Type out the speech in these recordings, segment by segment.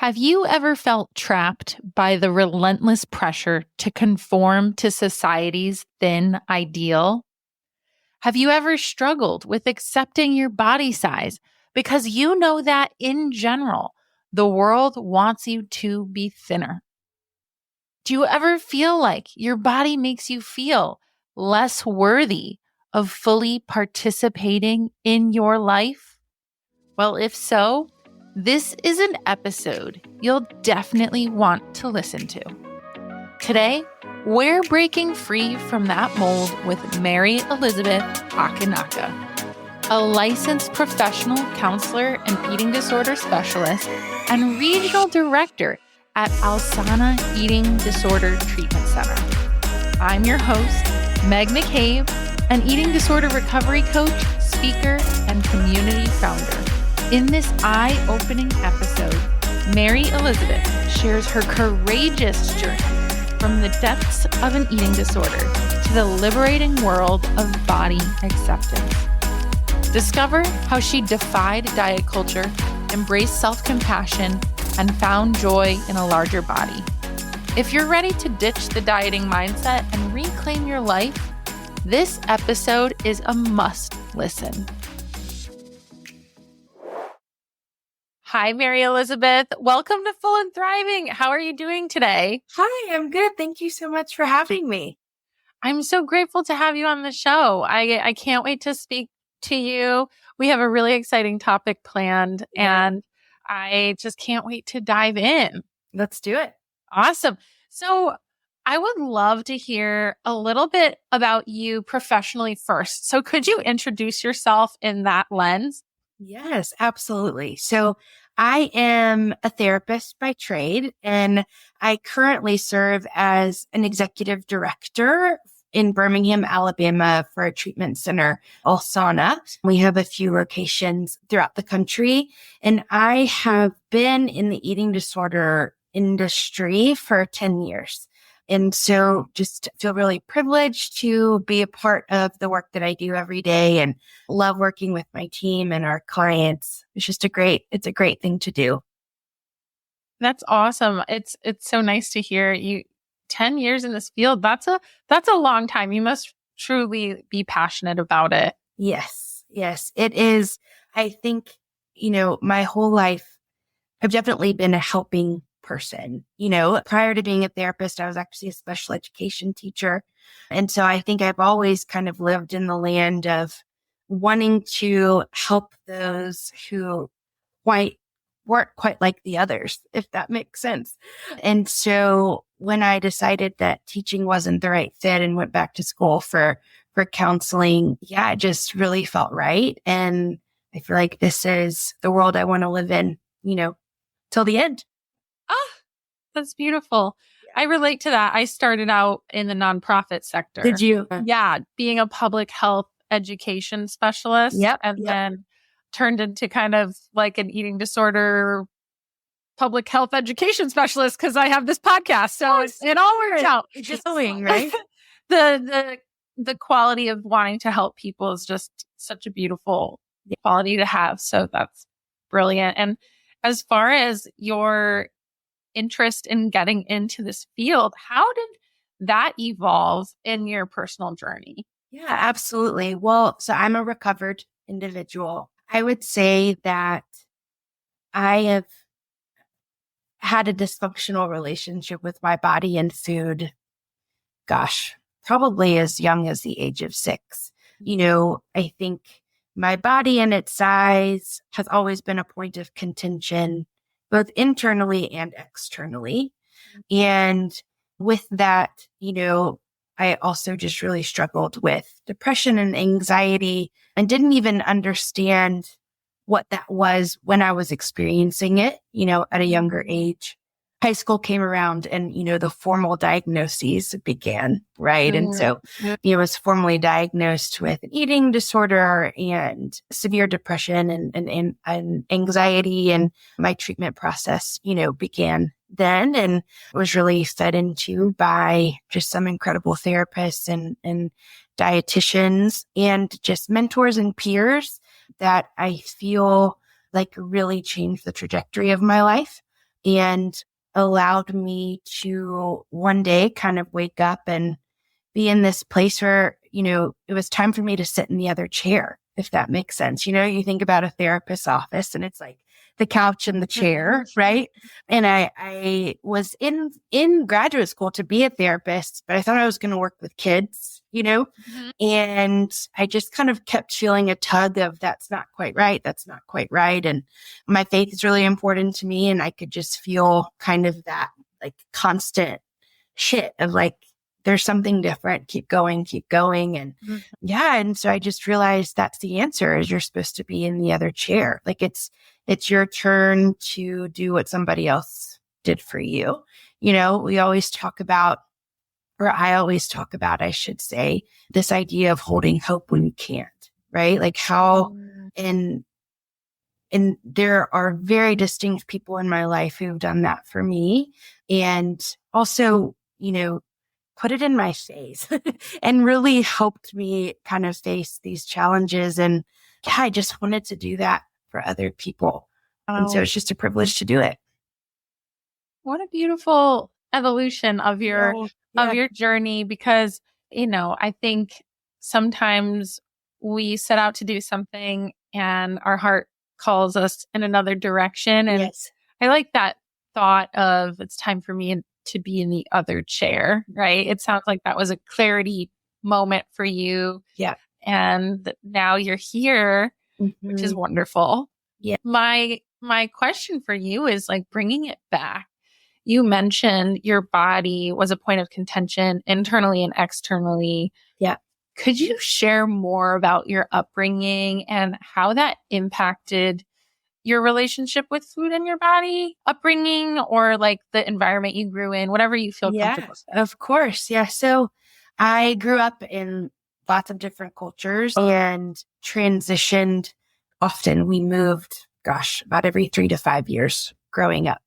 Have you ever felt trapped by the relentless pressure to conform to society's thin ideal? Have you ever struggled with accepting your body size because you know that in general, the world wants you to be thinner? Do you ever feel like your body makes you feel less worthy of fully participating in your life? Well, if so, this is an episode you'll definitely want to listen to. Today, we're breaking free from that mold with Mary Elizabeth Akinaka, a licensed professional counselor and eating disorder specialist and regional director at Alsana Eating Disorder Treatment Center. I'm your host, Meg McCabe, an eating disorder recovery coach, speaker, and community founder. In this eye-opening episode, Mary Elizabeth shares her courageous journey from the depths of an eating disorder to the liberating world of body acceptance. Discover how she defied diet culture, embraced self-compassion, and found joy in a larger body. If you're ready to ditch the dieting mindset and reclaim your life, this episode is a must listen. Hi, Mary Elizabeth. Welcome to Full and Thriving. How are you doing today? Hi, I'm good. Thank you so much for having me. I'm so grateful to have you on the show. I can't wait to speak to you. We have a really exciting topic planned, and I just can't wait to dive in. Let's do it. Awesome. So I would love to hear a little bit about you professionally first. So could you introduce yourself in that lens? Yes, absolutely. So I am a therapist by trade, and I currently serve as an executive director in Birmingham, Alabama for a treatment center, Alsana. We have a few locations throughout the country, and I have been in the eating disorder industry for 10 years. And so just feel really privileged to be a part of the work that I do every day and love working with my team and our clients. It's a great thing to do. That's awesome. It's so nice to hear you. 10 years in this field. That's a long time. You must truly be passionate about it. Yes, it is. I think, my whole life, I've definitely been a helping person. Prior to being a therapist, I was actually a special education teacher. And so I think I've always kind of lived in the land of wanting to help those who weren't quite like the others, if that makes sense. And so when I decided that teaching wasn't the right fit and went back to school for counseling, it just really felt right. And I feel like this is the world I want to live in, till the end. Oh, that's beautiful. Yeah. I relate to that. I started out in the nonprofit sector. Did you? Yeah. Being a public health education specialist. Then turned into kind of like an eating disorder public health education specialist because I have this podcast. So it all works out. It's just right? The quality of wanting to help people is just such a beautiful quality to have. So that's brilliant. And as far as your interest in getting into this field, how did that evolve in your personal journey? Yeah, absolutely. Well, so I'm a recovered individual. I would say that I have had a dysfunctional relationship with my body and food, probably as young as the age of 6. I think my body and its size has always been a point of contention, both internally and externally. And with that, I also just really struggled with depression and anxiety and didn't even understand what that was when I was experiencing it, at a younger age. High school came around and, the formal diagnoses began, right? And so, I was formally diagnosed with an eating disorder and severe depression and anxiety. And my treatment process, began then and was really fed into by just some incredible therapists and dietitians and just mentors and peers that I feel like really changed the trajectory of my life. and allowed me to one day kind of wake up and be in this place where, it was time for me to sit in the other chair, if that makes sense. You think about a therapist's office and it's like the couch and the chair, right? And I was in graduate school to be a therapist, but I thought I was going to work with kids, and I just kind of kept feeling a tug of that's not quite right. That's not quite right. And my faith is really important to me. And I could just feel kind of that like constant shit of like, there's something different. Keep going, keep going. And yeah. And so I just realized that's the answer is you're supposed to be in the other chair. Like it's your turn to do what somebody else did for you. We always talk about, or I always talk about, I should say, this idea of holding hope when you can't, right? Like how, and there are very distinct people in my life who've done that for me. And also, put it in my face and really helped me kind of face these challenges. And yeah, I just wanted to do that for other people. And so it's just a privilege to do it. What a beautiful evolution of your journey, because, I think sometimes we set out to do something and our heart calls us in another direction. And I like that thought of it's time for me to be in the other chair, right? It sounds like that was a clarity moment for you. Yeah. And now you're here, which is wonderful. Yeah. My question for you is like bringing it back. You mentioned your body was a point of contention internally and externally. Yeah. Could you share more about your upbringing and how that impacted your relationship with food and your body, upbringing, or like the environment you grew in, whatever you feel comfortable? Of course. Yeah. So I grew up in lots of different cultures and transitioned often. We moved, about every 3 to 5 years growing up.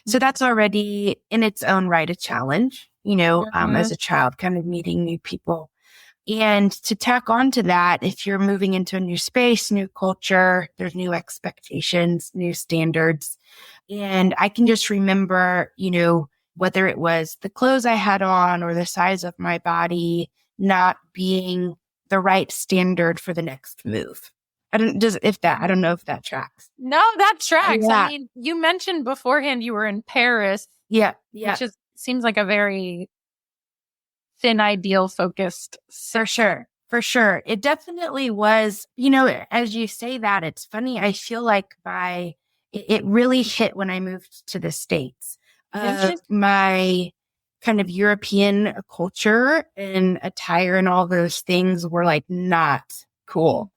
So that's already in its own right a challenge, as a child, kind of meeting new people. And to tack on to that, if you're moving into a new space, new culture, there's new expectations, new standards. And I can just remember, whether it was the clothes I had on or the size of my body not being the right standard for the next move. I don't know if that tracks. No, that tracks. Yeah. I mean, you mentioned beforehand you were in Paris. Yeah. Which seems like a very thin ideal focused. For sure. It definitely was, as you say that, it's funny. I feel like it really hit when I moved to the States. My kind of European culture and attire and all those things were like not cool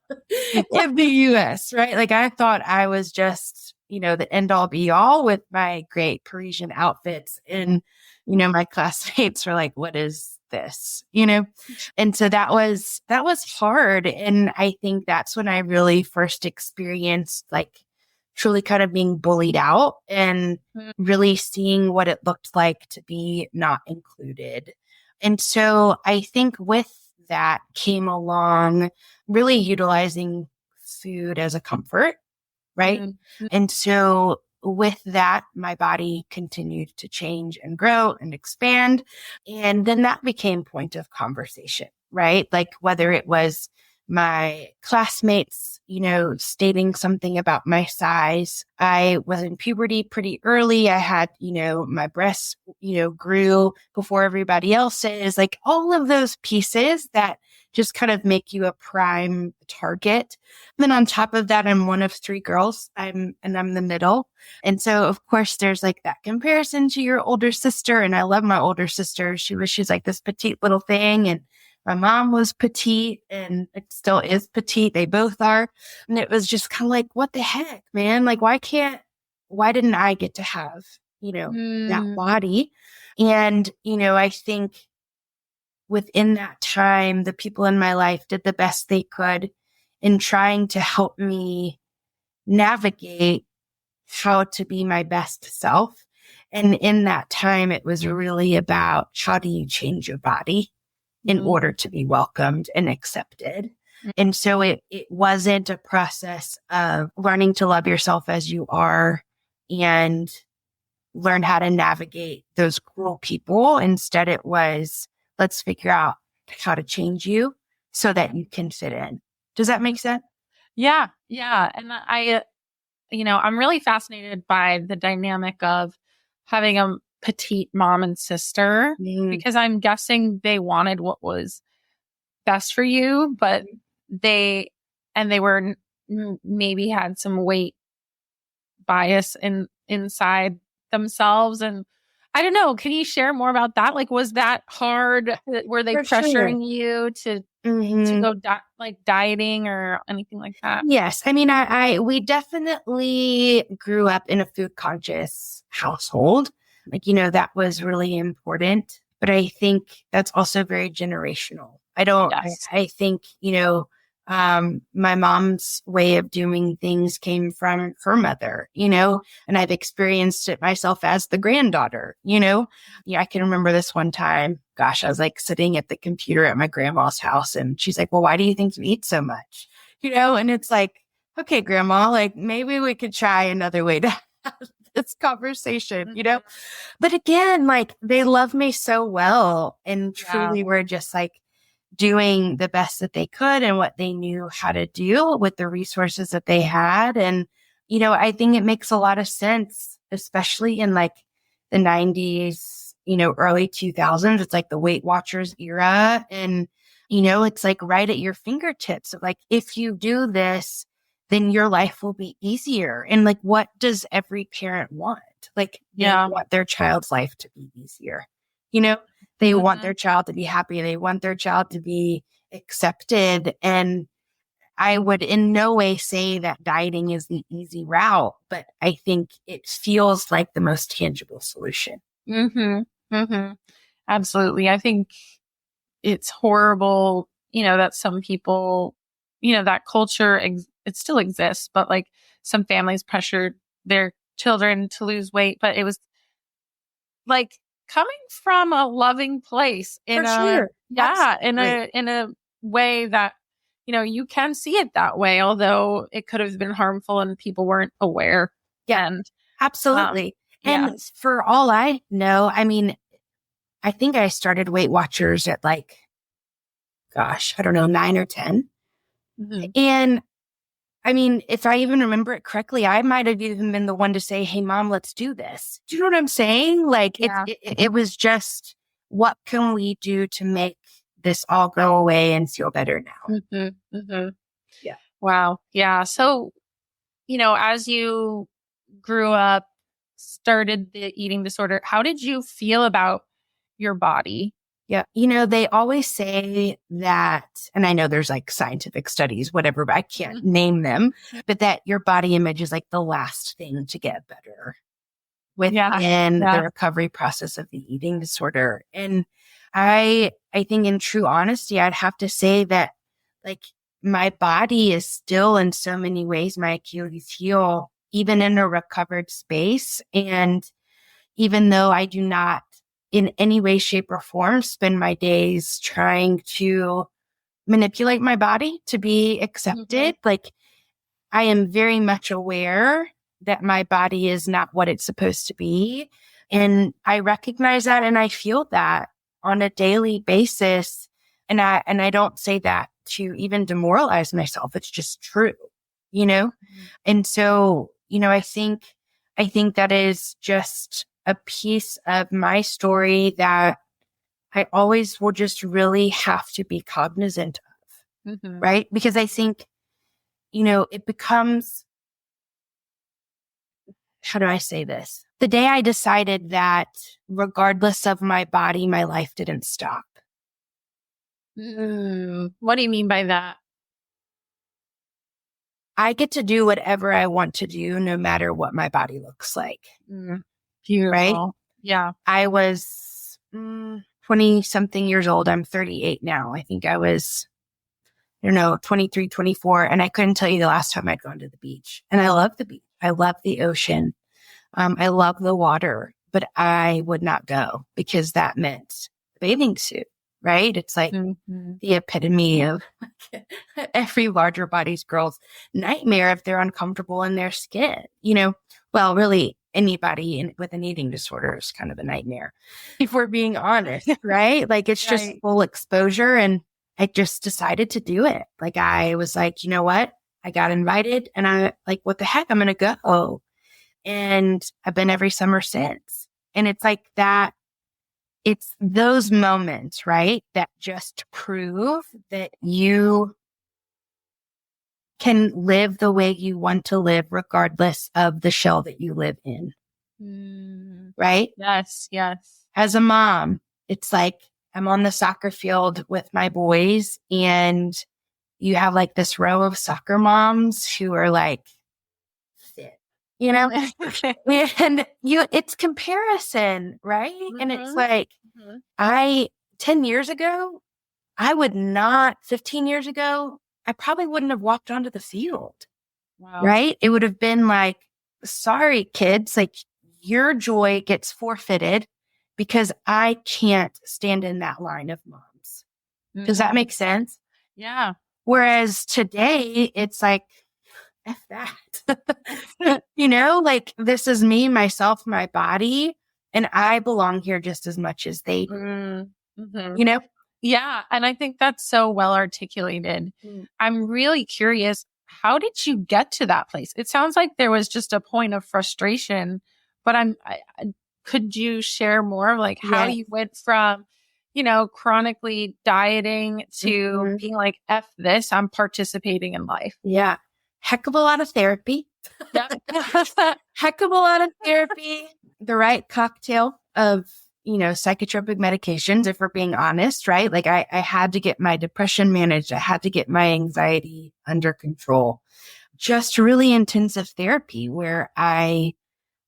in the US, right? Like I thought I was just, the end all be all with my great Parisian outfits. And, my classmates were like, what is this? And so that was hard. And I think that's when I really first experienced like truly kind of being bullied out and really seeing what it looked like to be not included. And so I think with that came along really utilizing food as a comfort, right? And so with that, my body continued to change and grow and expand. And then that became point of conversation, right? Like whether it was my classmates, stating something about my size. I was in puberty pretty early. I had, my breasts, grew before everybody else's, like all of those pieces that just kind of make you a prime target. And then on top of that, I'm one of 3 girls. I'm the middle. And so of course there's like that comparison to your older sister. And I love my older sister. She's like this petite little thing. And my mom was petite and it still is petite. They both are. And it was just kind of like, what the heck, man? Like, why didn't I get to have, that body? And, I think within that time, the people in my life did the best they could in trying to help me navigate how to be my best self. And in that time, it was really about how do you change your body in order to be welcomed and accepted. And so it wasn't a process of learning to love yourself as you are and learn how to navigate those cruel people. Instead, it was, let's figure out how to change you so that you can fit in. Does that make sense? Yeah. Yeah. And I'm really fascinated by the dynamic of having a petite mom and sister, because I'm guessing they wanted what was best for you, but they were maybe had some weight bias inside themselves. And I don't know, can you share more about that? Like, was that hard? Were they For sure. pressuring you to go dieting or anything like that? Yes. I mean, we definitely grew up in a food conscious household. Like, that was really important, but I think that's also very generational. Yes. I think, my mom's way of doing things came from her mother, and I've experienced it myself as the granddaughter, Yeah, I can remember this one time, gosh, I was like sitting at the computer at my grandma's house and she's like, well, why do you think you eat so much? And it's like, okay, grandma, like maybe we could try another way to have this conversation, But again, like they love me so well and truly were just like doing the best that they could and what they knew how to do with the resources that they had. And, I think it makes a lot of sense, especially in like the 90s, early 2000s. It's like the Weight Watchers era. And, it's like right at your fingertips. Like, if you do this, then your life will be easier. And like, what does every parent want? Like, they want their child's life to be easier. They want their child to be happy. They want their child to be accepted. And I would in no way say that dieting is the easy route, but I think it feels like the most tangible solution. Absolutely. I think it's horrible, that some people, that culture, it still exists, but like some families pressured their children to lose weight, but it was like coming from a loving place in in a way that, you can see it that way, although it could have been harmful and people weren't aware. Yeah, and absolutely. And for all I know, I mean, I think I started Weight Watchers at like, gosh, I don't know, 9 or 10. And I mean, if I even remember it correctly, I might have even been the one to say, hey, mom, let's do this. Do you know what I'm saying? Like, it was just, what can we do to make this all go away and feel better now? Yeah. Wow. Yeah. So, as you grew up, started the eating disorder, how did you feel about your body? Yeah. They always say that, and I know there's like scientific studies, whatever, but I can't name them, but that your body image is like the last thing to get better within the recovery process of the eating disorder. And I think in true honesty, I'd have to say that like my body is still in so many ways my Achilles heel, even in a recovered space. And even though I do not in any way, shape, or form spend my days trying to manipulate my body to be accepted, like I am very much aware that my body is not what it's supposed to be. And I recognize that and I feel that on a daily basis. And I don't say that to even demoralize myself. It's just true, And so, I think that is just a piece of my story that I always will just really have to be cognizant of, right? Because I think, it becomes, how do I say this? The day I decided that regardless of my body, my life didn't stop. What do you mean by that? I get to do whatever I want to do, no matter what my body looks like. Beautiful. Right? Yeah. I was 20 something years old. I'm 38 now. I think I was, 23, 24. And I couldn't tell you the last time I'd gone to the beach. And I love the beach. I love the ocean. I love the water, but I would not go because that meant bathing suit, right? It's like the epitome of every larger body's girl's nightmare if they're uncomfortable in their skin, Well, really, anybody with an eating disorder is kind of a nightmare, if we're being honest, right? Like it's just Right. full exposure. And I just decided to do it. Like I was like, you know what? I got invited and I like, what the heck? I'm going to go. And I've been every summer since. And it's like that. It's those moments, right? That just prove that you can live the way you want to live, regardless of the shell that you live in. Right? Yes. Yes. As a mom, it's like I'm on the soccer field with my boys and you have like this row of soccer moms who are like fit, you know, and it's comparison, right? And it's like, 10 years ago, I would not, 15 years ago, I probably wouldn't have walked onto the field, Wow. right? It would have been like, sorry, kids, like your joy gets forfeited because I can't stand in that line of moms. Does that make sense? Yeah. Whereas today, it's like, F that. Like this is me, myself, my body, and I belong here just as much as they do. Yeah. And I think that's so well articulated. I'm really curious, how did you get to that place? It sounds like there was just a point of frustration, but could you share more of like how you went from, chronically dieting to being like, F this, I'm participating in life? Yeah. Heck of a lot of therapy. Heck of a lot of therapy. The right cocktail of, psychotropic medications, if we're being honest, right? Like I had to get my depression managed. I had to get my anxiety under control. Just really intensive therapy where I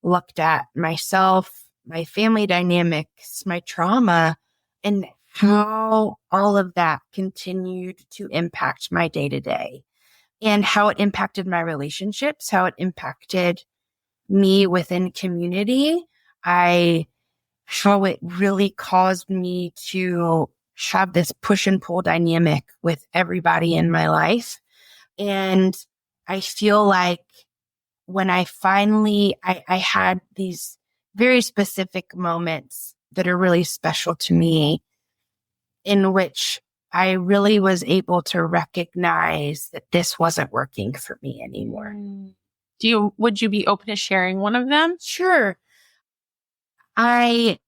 looked at myself, my family dynamics, my trauma, and how all of that continued to impact my day to day and how it impacted my relationships, how it impacted me within community. How it really caused me to have this push and pull dynamic with everybody in my life. And I feel like when I finally, I had these very specific moments that are really special to me in which I really was able to recognize that this wasn't working for me anymore. Would you be open to sharing one of them? Sure. I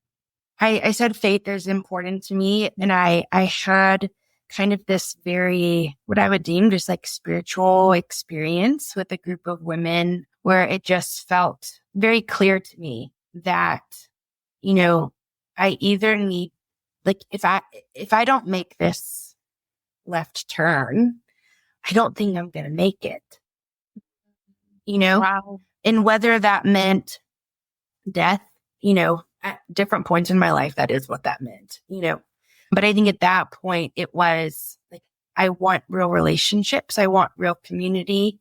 said faith is important to me. And I had kind of this very, what I would deem just like spiritual experience with a group of women where it just felt very clear to me that, I either need, like, if I don't make this left turn, I don't think I'm going to make it, Wow. and whether that meant death, at different points in my life, that is what that meant, But I think at that point, it was like, I want real relationships. I want real community.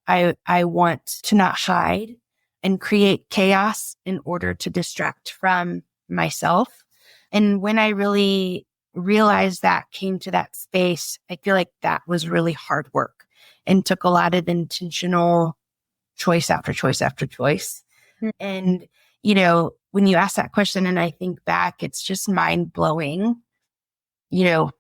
I want to not hide and create chaos in order to distract from myself. And when I really realized that, came to that space, I feel like that was really hard work and took a lot of intentional choice after choice after choice. And, when you ask that question and I think back, it's just mind blowing, who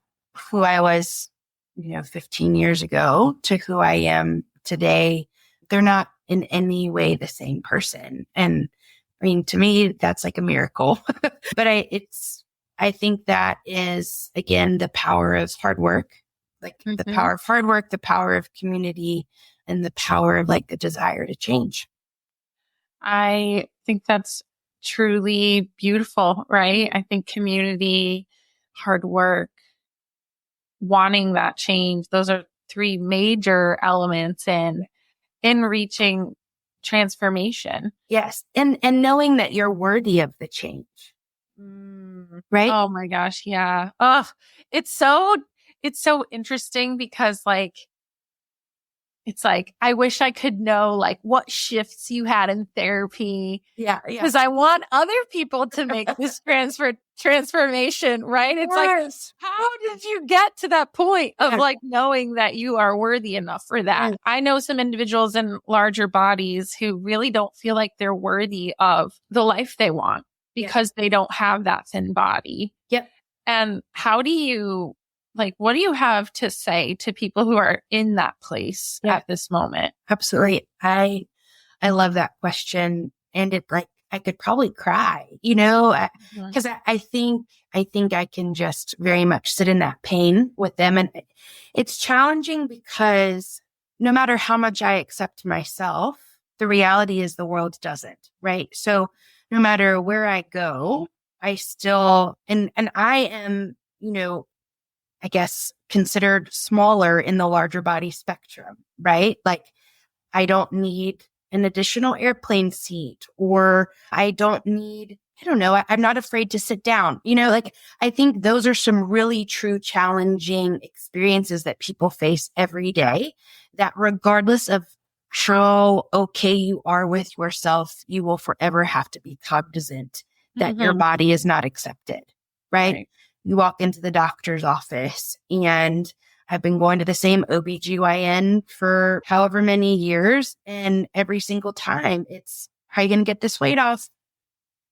I was, 15 years ago to who I am today. They're not in any way the same person. And I mean, to me, that's like a miracle, but I think that is, again, the power of hard work, like the power of hard work, the power of community, and the power of like the desire to change. I think that's truly beautiful, right? I think community, hard work, wanting that change, those are three major elements in reaching transformation. Yes. And knowing that you're worthy of the change. Right? Oh my gosh. Yeah. Oh, it's so interesting because like It's like, I wish I could know like what shifts you had in therapy. Yeah. Because I want other people to make this transformation, right? It's like, how did you get to that point of like knowing that you are worthy enough for that? I know some individuals in larger bodies who really don't feel like they're worthy of the life they want because they don't have that thin body. Yep. And how do you, like, what do you have to say to people who are in that place at this moment? Absolutely. I love that question. And it like, I could probably cry, you know, because I think I can just very much sit in that pain with them. And it's challenging because no matter how much I accept myself, the reality is the world doesn't, right? So no matter where I go, I still, and I am, you know, I guess considered smaller in the larger body spectrum, right? Like I don't need an additional airplane seat, or I don't need, I don't know, I'm not afraid to sit down. You know, like I think those are some really true challenging experiences that people face every day, that regardless of how okay you are with yourself, you will forever have to be cognizant that your body is not accepted, right? You walk into the doctor's office, and I've been going to the same OBGYN for however many years. And every single time it's, how are you going to get this weight off?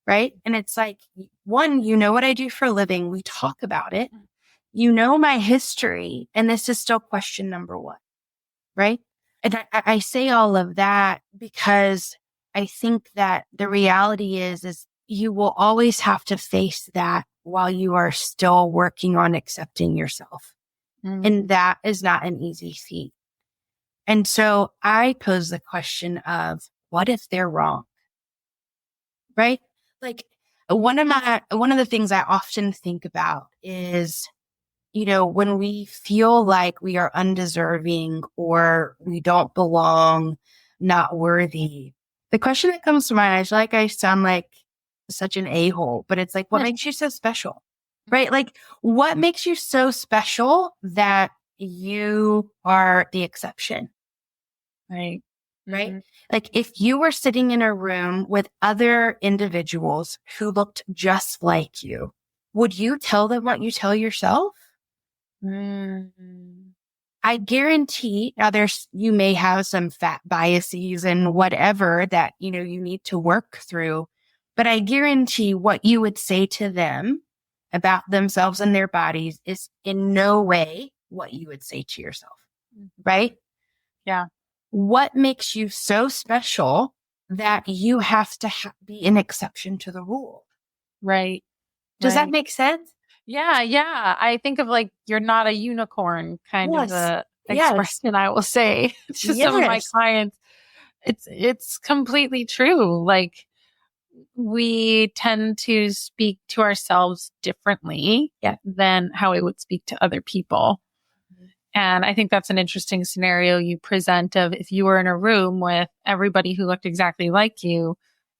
Right. And it's like, one, you know what I do for a living. We talk about it. You know my history. And this is still question number one. Right. And I say all of that because I think that the reality is you will always have to face that while you are still working on accepting yourself. And that is not an easy feat. And so I pose the question of, what if they're wrong? Right? Like one of the things I often think about is, you know, when we feel like we are undeserving or we don't belong, not worthy, the question that comes to mind, I feel like I sound like such an a-hole, but it's like, what makes you so special? Right? Like, what makes you so special that you are the exception? Right. Right? Like, if you were sitting in a room with other individuals who looked just like you, would you tell them what you tell yourself? I guarantee, now you may have some fat biases and whatever that, you know, you need to work through, but I guarantee what you would say to them about themselves and their bodies is in no way what you would say to yourself. Right? Yeah. What makes you so special that you have to be an exception to the rule? Right. Does that make sense? Yeah. Yeah. I think of like, you're not a unicorn kind of the expression I will say to some of my clients. It's completely true. Like, we tend to speak to ourselves differently than how we would speak to other people. And I think that's an interesting scenario you present of, if you were in a room with everybody who looked exactly like you,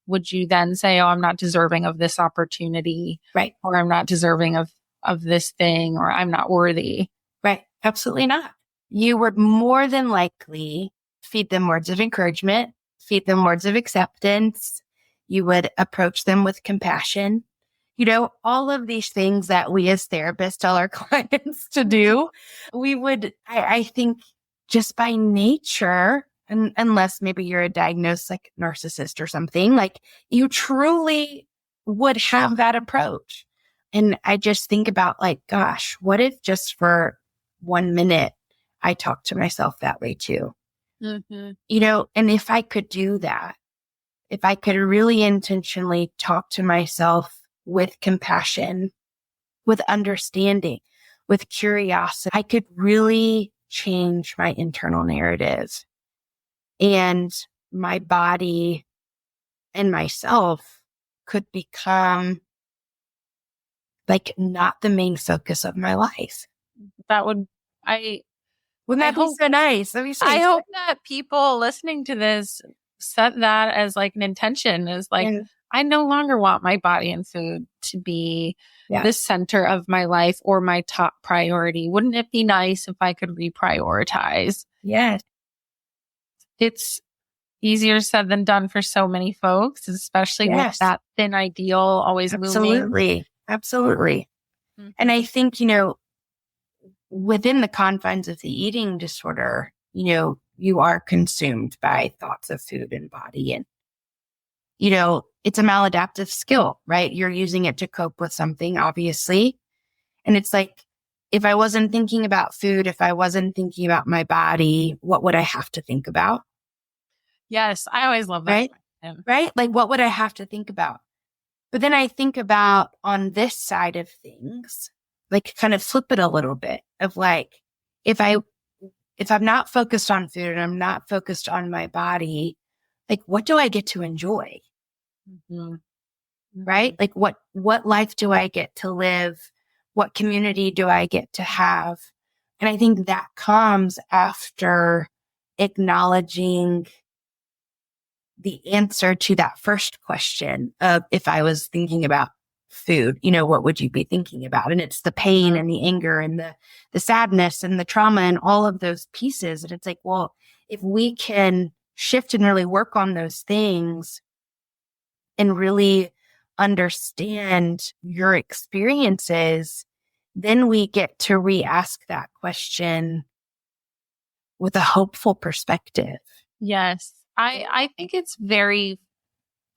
would you then say, oh, I'm not deserving of this opportunity, right? Or I'm not deserving of this thing, or I'm not worthy? Right. Absolutely not. You would more than likely feed them words of encouragement, feed them words of acceptance. You would approach them with compassion. You know, all of these things that we as therapists tell our clients to do, we would, I think, just by nature, and unless maybe you're a diagnosed like narcissist or something, like you truly would have that approach. And I just think about like, gosh, what if just for 1 minute I talk to myself that way too? You know, and if I could do that, if I could really intentionally talk to myself with compassion, with understanding, with curiosity, I could really change my internal narrative, and my body and myself could become like not the main focus of my life. Wouldn't that be so nice? That'd be so I nice. hope that people listening to this set that as like an intention, is like, I no longer want my body and food to be the center of my life or my top priority. Wouldn't it be nice if I could reprioritize? Yes. it's easier said than done for so many folks, especially with Yes, that thin ideal always looming. absolutely. Absolutely. And I think, within the confines of the eating disorder, you are consumed by thoughts of food and body. And, it's a maladaptive skill, right? You're using it to cope with something, obviously. And it's like, if I wasn't thinking about food, if I wasn't thinking about my body, what would I have to think about? Yes, I always love that Right? question. Right? Like, what would I have to think about? But then I think about on this side of things, like kind of flip it a little bit of like, if I'm not focused on food and I'm not focused on my body, like what do I get to enjoy? Mm-hmm. Right? Like what life do I get to live? What community do I get to have? And I think that comes after acknowledging the answer to that first question of if I was thinking about food, what would you be thinking about? And it's the pain and the anger and the sadness and the trauma and all of those pieces. And it's like, well, if we can shift and really work on those things and really understand your experiences, then we get to re-ask that question with a hopeful perspective. Yes. I think it's very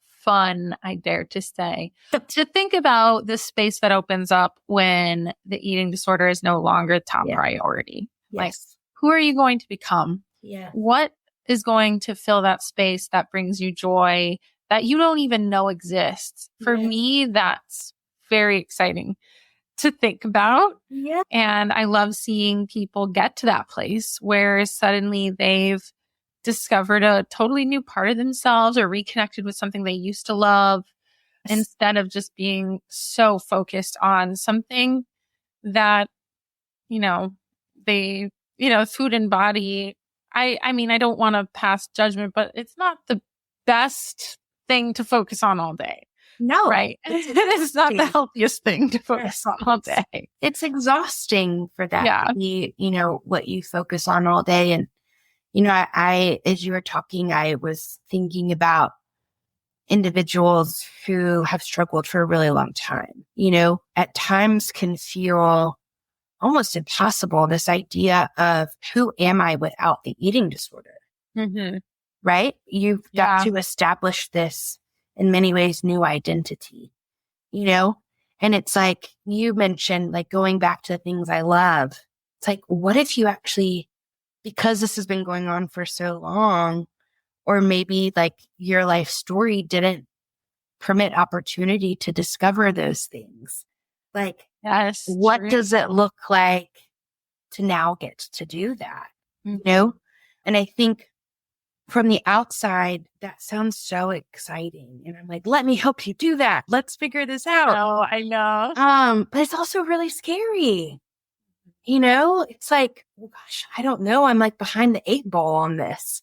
fun, I dare to say, to think about the space that opens up when the eating disorder is no longer top priority. Yes. Like, who are you going to become? Yeah. What is going to fill that space that brings you joy that you don't even know exists? For me, that's very exciting to think about. Yeah. And I love seeing people get to that place where suddenly they've discovered a totally new part of themselves or reconnected with something they used to love instead of just being so focused on something that, food and body. I mean, I don't want to pass judgment, but it's not the best thing to focus on all day. No. Right. It's not the healthiest thing to focus on all day. It's exhausting for that. Yeah. What you focus on all day. And, I, as you were talking, I was thinking about individuals who have struggled for a really long time, at times can feel almost impossible. This idea of who am I without the eating disorder? Mm-hmm. Right? You've got to establish this in many ways, new identity, and it's like you mentioned, like going back to the things I love. It's like, what if you actually, because this has been going on for so long, or maybe like your life story didn't permit opportunity to discover those things. Like, what does it look like to now get to do that? Mm-hmm. And I think from the outside, that sounds so exciting. And I'm like, let me help you do that. Let's figure this out. Oh, I know. But it's also really scary. It's like, oh gosh, I don't know. I'm like behind the 8 ball on this.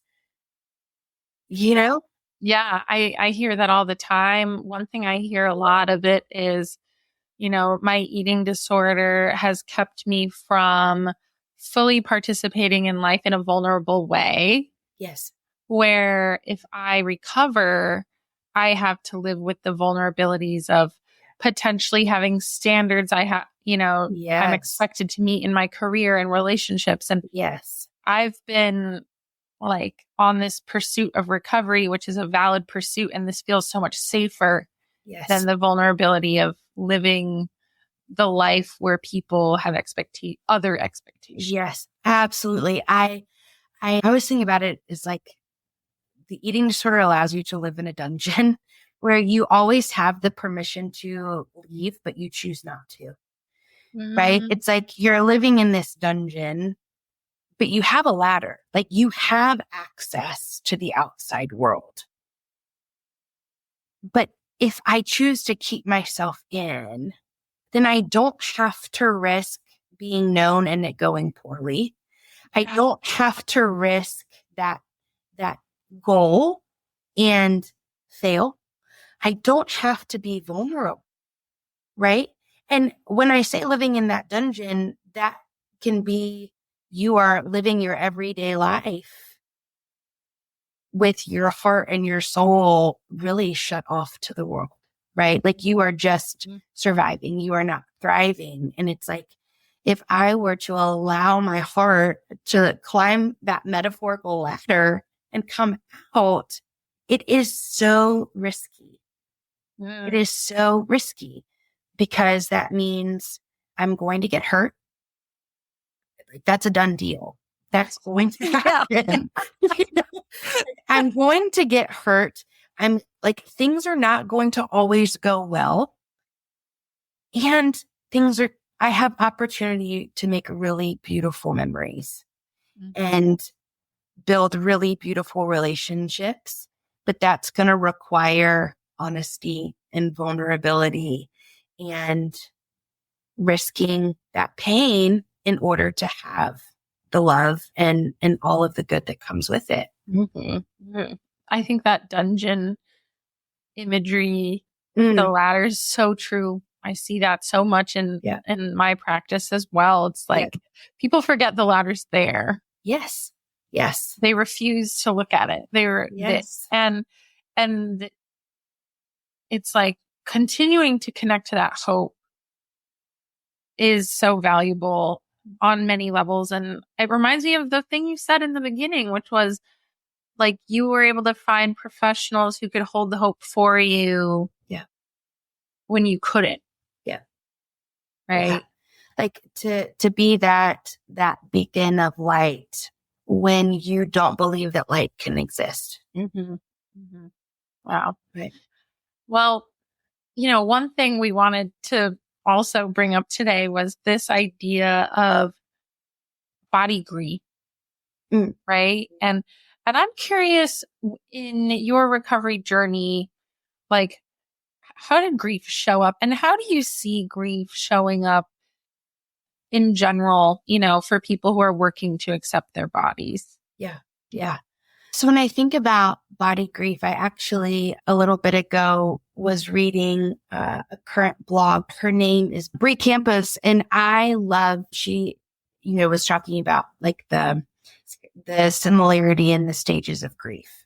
Yeah, I hear that all the time. One thing I hear a lot of it is, my eating disorder has kept me from fully participating in life in a vulnerable way. Yes. Where if I recover, I have to live with the vulnerabilities of potentially having standards I'm expected to meet in my career and relationships. And I've been like on this pursuit of recovery, which is a valid pursuit. And this feels so much safer than the vulnerability of living the life where people have other expectations. Yes, absolutely. I always think about it as like the eating disorder allows you to live in a dungeon where you always have the permission to leave, but you choose not to. Mm-hmm. Right? It's like you're living in this dungeon, but you have a ladder. Like you have access to the outside world. But if I choose to keep myself in, then I don't have to risk being known and it going poorly. I don't have to risk that goal and fail. I don't have to be vulnerable, right? And when I say living in that dungeon, that can be you are living your everyday life with your heart and your soul really shut off to the world, right? Like you are just surviving, you are not thriving. And it's like, if I were to allow my heart to climb that metaphorical ladder and come out, it is so risky. It is so risky because that means I'm going to get hurt. Like, that's a done deal. That's going to happen. You know? I'm going to get hurt. I'm like, things are not going to always go well. And I have opportunity to make really beautiful memories and build really beautiful relationships. But that's going to require honesty and vulnerability and risking that pain in order to have the love and all of the good that comes with it. I think that dungeon imagery, the ladder is so true. I see that so much in my practice as well. It's like people forget the ladder's there. Yes. They refuse to look at it. And it's like continuing to connect to that hope is so valuable on many levels. And it reminds me of the thing you said in the beginning, which was like you were able to find professionals who could hold the hope for you when you couldn't. Right. Yeah. Like to be that beacon of light when you don't believe that light can exist. Wow. Right. Well, one thing we wanted to also bring up today was this idea of body grief. Right. And I'm curious, in your recovery journey, like, how did grief show up and how do you see grief showing up in general, for people who are working to accept their bodies? Yeah. So when I think about body grief, I actually a little bit ago was reading a current blog. Her name is Bree Campos, and she, was talking about like the similarity in the stages of grief.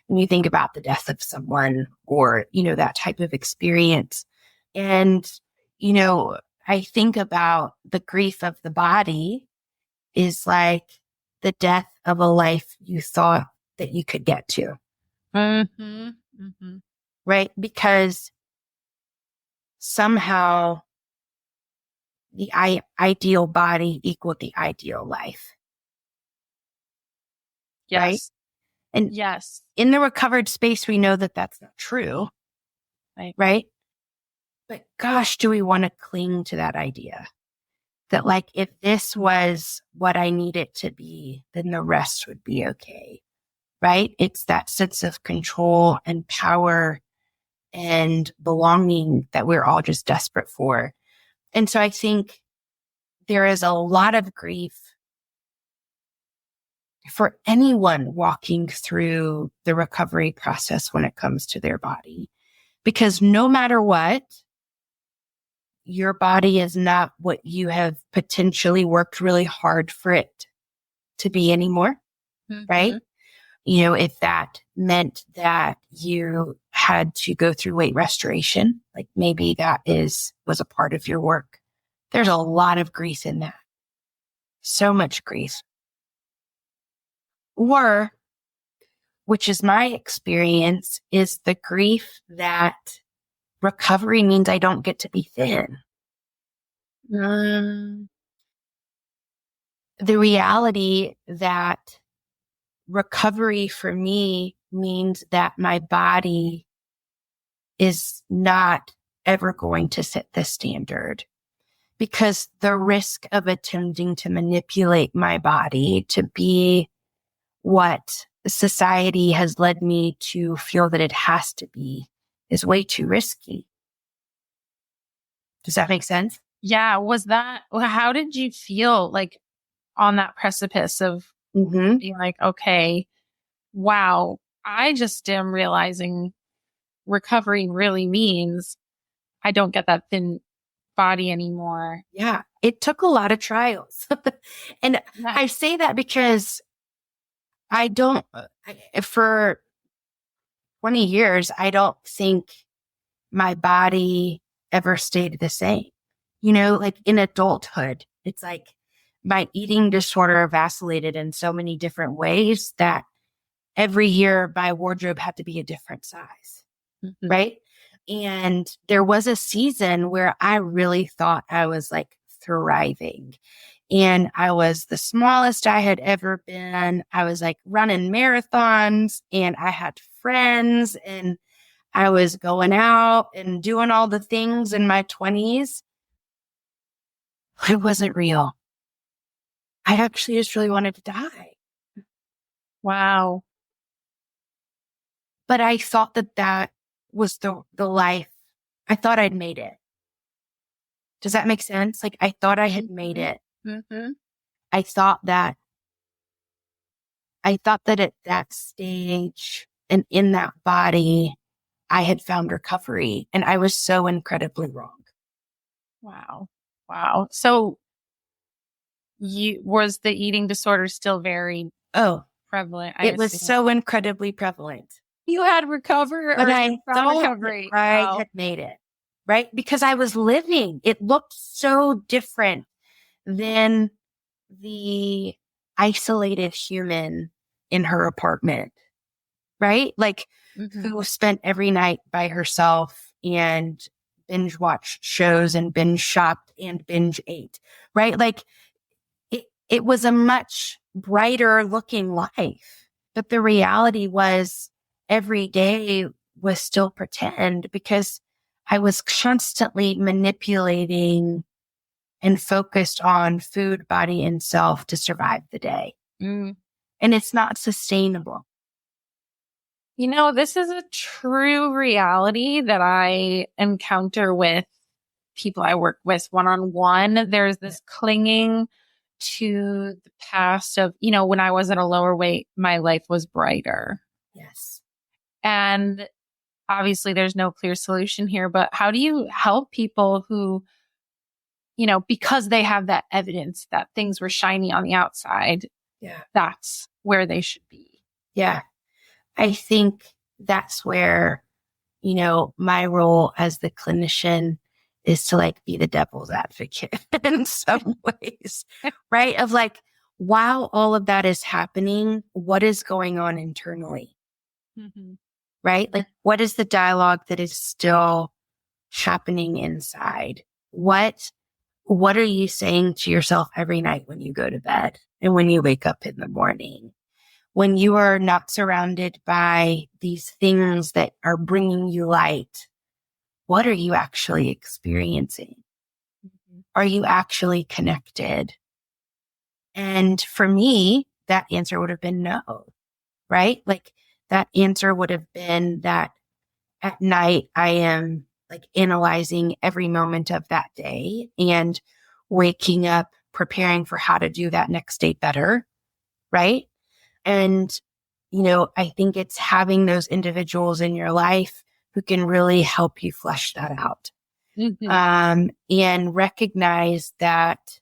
When you think about the death of someone or, that type of experience. And, I think about the grief of the body is like the death of a life you thought that you could get to. Right? Because somehow the ideal body equaled the ideal life. Yes. Right? And yes, in the recovered space, we know that that's not true. Right? But gosh, do we want to cling to that idea that like, if this was what I need it to be, then the rest would be okay. Right? It's that sense of control and power and belonging that we're all just desperate for. And so I think there is a lot of grief for anyone walking through the recovery process when it comes to their body. Because no matter what, your body is not what you have potentially worked really hard for it to be anymore, right? If that meant that you had to go through weight restoration, like maybe that was a part of your work. There's a lot of grief in that. So much grief. Or, which is my experience, is the grief that recovery means I don't get to be thin. The reality that recovery for me means that my body is not ever going to set the standard, because the risk of attempting to manipulate my body to be what society has led me to feel that it has to be is way too risky. Does that make sense? Yeah. How did you feel like on that precipice of being like, okay, wow, I just am realizing recovery really means I don't get that thin body anymore. Yeah. It took a lot of trials. And I say that because For 20 years, I don't think my body ever stayed the same. Like in adulthood, it's like my eating disorder vacillated in so many different ways that every year my wardrobe had to be a different size. Mm-hmm. Right. And there was a season where I really thought I was like thriving. And I was the smallest I had ever been. I was like running marathons and I had friends and I was going out and doing all the things in my 20s. It wasn't real. I actually just really wanted to die. Wow. But I thought that was the life. I thought I'd made it. Does that make sense? Like I thought I had made it. Mm-hmm. I thought that at that stage and in that body, I had found recovery, and I was so incredibly wrong. Wow. Wow. So was the eating disorder still very prevalent? It was so incredibly prevalent. You had recovered, but or I you found thought recovery. I had made it, right? Because I was living. It looked so different than the isolated human in her apartment, right? Like who spent every night by herself and binge watched shows and binge shopped and binge ate, right? Like it was a much brighter looking life. But the reality was every day was still pretend because I was constantly manipulating and focused on food, body, and self to survive the day. Mm. And it's not sustainable. This is a true reality that I encounter with people I work with one-on-one. There's this clinging to the past of, when I was at a lower weight, my life was brighter. Yes. And obviously there's no clear solution here, but how do you help people who, because they have that evidence that things were shiny on the outside, that's where they should be? Yeah. I think that's where, my role as the clinician is to like be the devil's advocate in some ways, right? Of like, while all of that is happening, what is going on internally? Mm-hmm. Right? Like, what is the dialogue that is still happening inside? What are you saying to yourself every night when you go to bed and when you wake up in the morning? When you are not surrounded by these things that are bringing you light, what are you actually experiencing? Mm-hmm. Are you actually connected? And for me, that answer would have been no, right? Like that answer would have been that at night, I am like analyzing every moment of that day and waking up, preparing for how to do that next day better, right? And, I think it's having those individuals in your life who can really help you flesh that out. Mm-hmm. And recognize that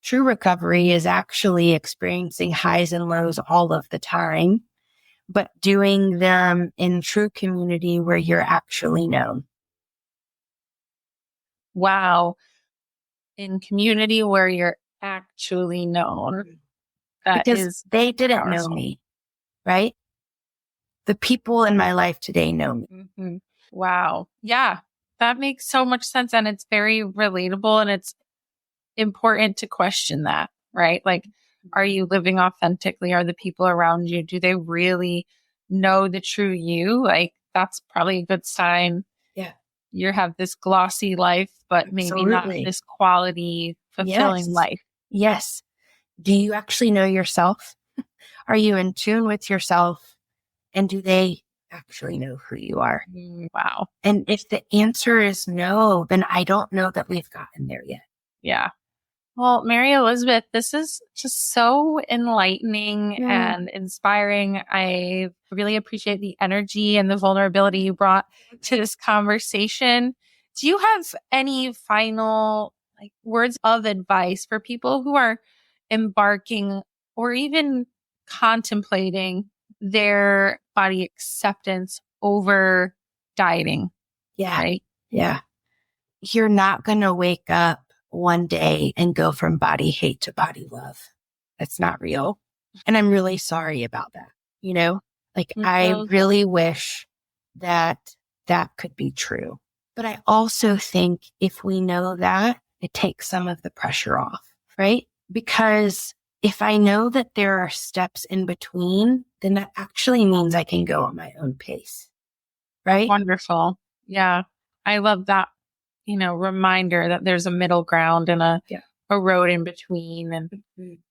true recovery is actually experiencing highs and lows all of the time, but doing them in true community where you're actually known. Wow. In community where you're actually known. That because is they didn't powerful. know me, right? The people in my life today know me. Mm-hmm. Wow. Yeah, that makes so much sense. And it's very relatable, and it's important to question that, right? Like, are you living authentically? Are the people around you, do they really know the true you? Like, that's probably a good sign. Yeah. You have this glossy life, but maybe not this quality, fulfilling life. Yes. Do you actually know yourself? Are you in tune with yourself? And do they actually know who you are? Wow. And if the answer is no, then I don't know that we've gotten there yet. Yeah. Well, Mary Elizabeth, this is just so enlightening and inspiring. I really appreciate the energy and the vulnerability you brought to this conversation. Do you have any final words of advice for people who are embarking or even contemplating their body acceptance over dieting. Yeah. Right? Yeah. You're not going to wake up one day and go from body hate to body love. That's not real. And I'm really sorry about that. I really wish that that could be true. But I also think if we know that, it takes some of the pressure off, right? Because if I know that there are steps in between, then that actually means I can go at my own pace, right? Wonderful. Yeah. I love that, reminder that there's a middle ground and a road in between. And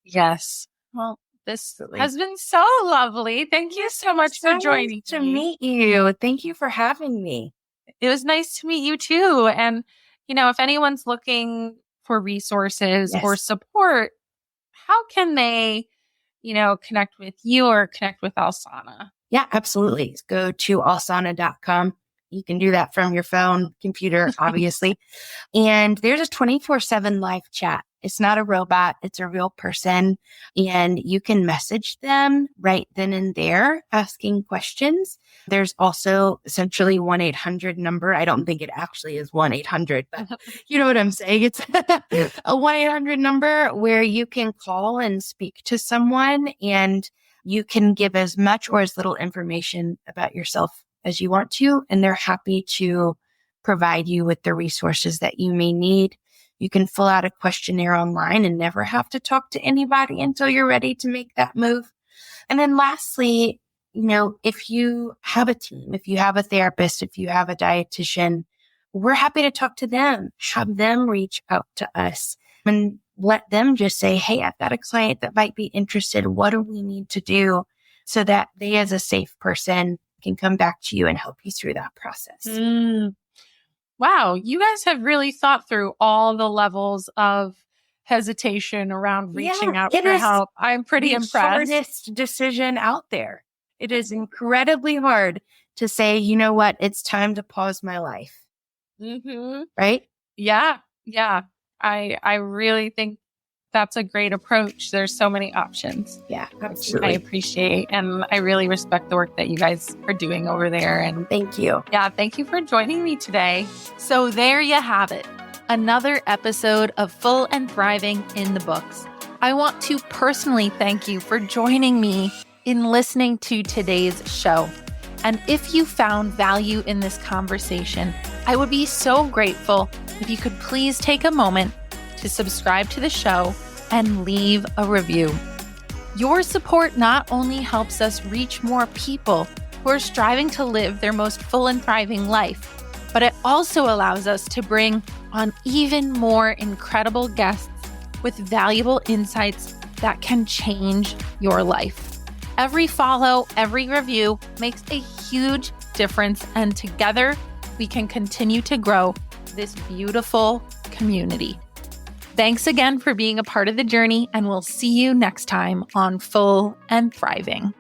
yes. Well, this has been so lovely. Thank you so much for joining me. To meet you. Thank you for having me. It was nice to meet you too. And, if anyone's looking for resources or support, how can they, connect with you or connect with Alsana? Yeah, absolutely. Go to alsana.com. You can do that from your phone, computer, obviously. And there's a 24/7 live chat. It's not a robot. It's a real person. And you can message them right then and there, asking questions. There's also essentially 1-800 number. I don't think it actually is 1-800, but you know what I'm saying? It's a 1-800 number where you can call and speak to someone, and you can give as much or as little information about yourself as you want to. And they're happy to provide you with the resources that you may need. You can fill out a questionnaire online and never have to talk to anybody until you're ready to make that move. And then lastly, if you have a team, if you have a therapist, if you have a dietitian, we're happy to talk to them, have them reach out to us and let them just say, hey, I've got a client that might be interested. What do we need to do so that they, as a safe person, can come back to you and help you through that process? Wow, you guys have really thought through all the levels of hesitation around reaching out for help. I'm pretty impressed. The hardest decision out there. It is incredibly hard to say, you know what, it's time to pause my life. Mm-hmm. Right? Yeah. I really think that's a great approach. There's so many options. Yeah, absolutely. I appreciate and I really respect the work that you guys are doing over there. And thank you. Yeah, thank you for joining me today. So there you have it. Another episode of Full and Thriving in the books. I want to personally thank you for joining me in listening to today's show. And if you found value in this conversation, I would be so grateful if you could please take a moment to subscribe to the show and leave a review. Your support not only helps us reach more people who are striving to live their most full and thriving life, but it also allows us to bring on even more incredible guests with valuable insights that can change your life. Every follow, every review makes a huge difference, and together we can continue to grow this beautiful community. Thanks again for being a part of the journey, and we'll see you next time on Full and Thriving.